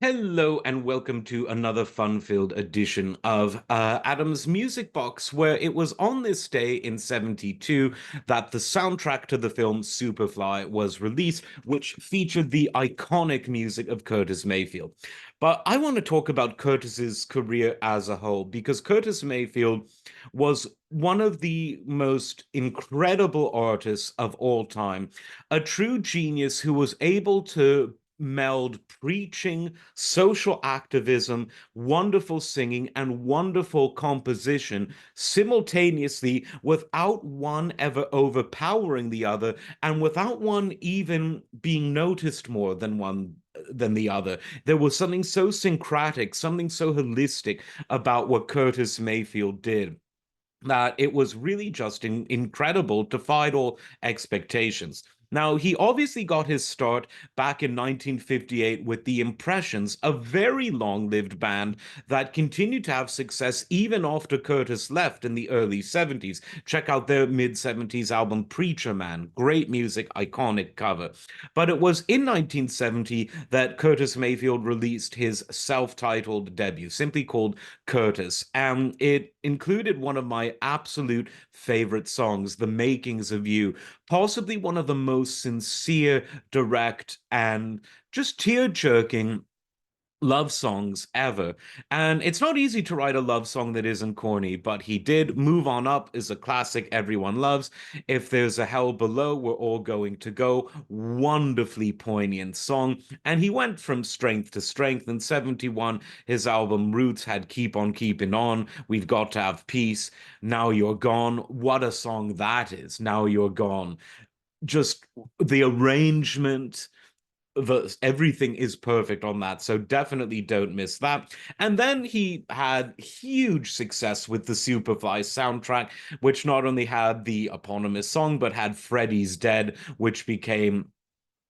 Hello and welcome to another fun-filled edition of Adam's Music Box, where it was on this day in '72 that the soundtrack to the film Superfly was released, which featured the iconic music of Curtis Mayfield. But I want to talk about Curtis's career as a whole, because Curtis Mayfield was one of the most incredible artists of all time, a true genius who was able to meld preaching, social activism, wonderful singing, and wonderful composition simultaneously without one ever overpowering the other and without one even being noticed more than the other. There was something so syncretic, something so holistic about what Curtis Mayfield did that it was really just incredible, defied all expectations. Now, he obviously got his start back in 1958 with the Impressions, a very long lived band that continued to have success even after Curtis left in the early '70s. Check out their mid '70s album Preacher Man. Great music, iconic cover. But it was in 1970 that Curtis Mayfield released his self titled debut, simply called Curtis. And it included one of my absolute favorite songs, The Makings of You, possibly one of the most sincere, direct, and just tear jerking love songs ever. And it's not easy to write a love song that isn't corny, but he did. Move On Up is a classic everyone loves. If There's a Hell Below, We're All Going to Go. Wonderfully poignant song. And he went from strength to strength. In '71, his album Roots had Keep On Keeping On, We've Got to Have Peace, Now You're Gone. What a song that is, Now You're Gone. Just the arrangement, everything is perfect on that, so definitely don't miss that. And then he had huge success with the Superfly soundtrack, which not only had the eponymous song but had Freddy's Dead, which became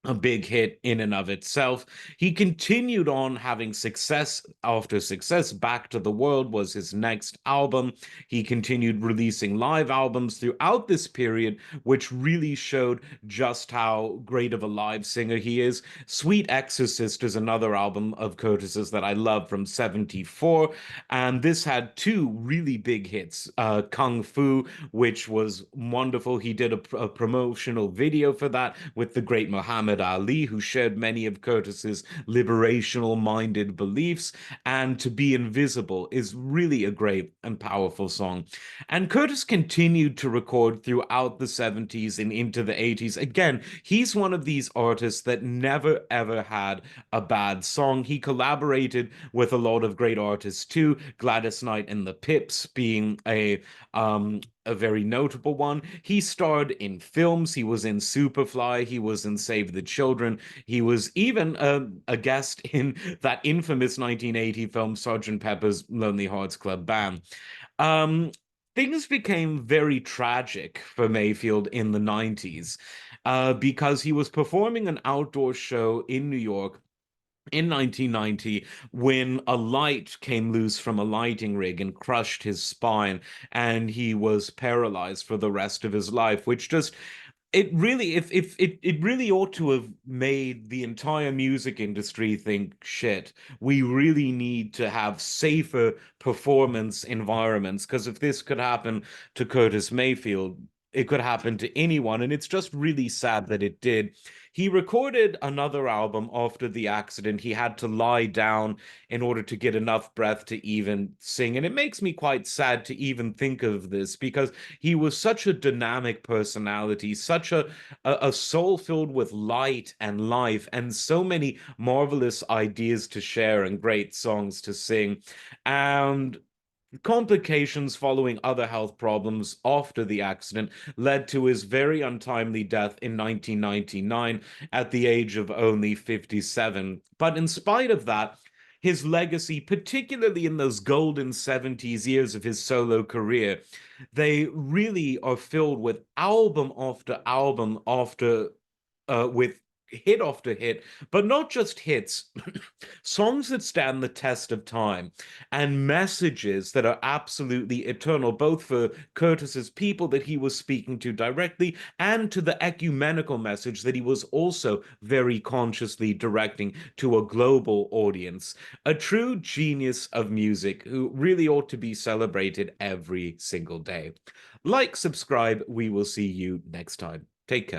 a big hit in and of itself. He continued on having success after success. Back to the World was his next album. He continued releasing live albums throughout this period, which really showed just how great of a live singer he is. Sweet Exorcist is another album of Curtis's that I love from '74. And this had two really big hits, Kung Fu, which was wonderful. He did a promotional video for that with the great Muhammad Ali, who shared many of Curtis's liberational minded beliefs. And To Be Invisible is really a great and powerful song. And Curtis continued to record throughout the '70s and into the '80s. Again, he's one of these artists that never ever had a bad song. He collaborated with a lot of great artists too, Gladys Knight and the Pips being a very notable one. He starred in films. He was in Superfly. He was in Save the Children. He was even a guest in that infamous 1980 film Sergeant Pepper's Lonely Hearts Club Band. Um, Things became very tragic for Mayfield in the '90s because he was performing an outdoor show in New York in 1990 when a light came loose from a lighting rig and crushed his spine, and he was paralyzed for the rest of his life, which just it really if it really ought to have made the entire music industry think, shit, we really need to have safer performance environments, because if this could happen to Curtis Mayfield, it could happen to anyone, and it's just really sad that it did. He recorded another album after the accident. He had to lie down in order to get enough breath to even sing, and it makes me quite sad to even think of this, because he was such a dynamic personality, such a soul filled with light and life, and so many marvelous ideas to share and great songs to sing. And complications following other health problems after the accident led to his very untimely death in 1999 at the age of only 57. But in spite of that, his legacy, particularly in those golden '70s years of his solo career, they really are filled with album after album after with hit after hit, but not just hits, songs that stand the test of time and messages that are absolutely eternal, both for Curtis's people that he was speaking to directly and to the ecumenical message that he was also very consciously directing to a global audience. A true genius of music who really ought to be celebrated every single day. Like, subscribe, we will see you next time. Take care.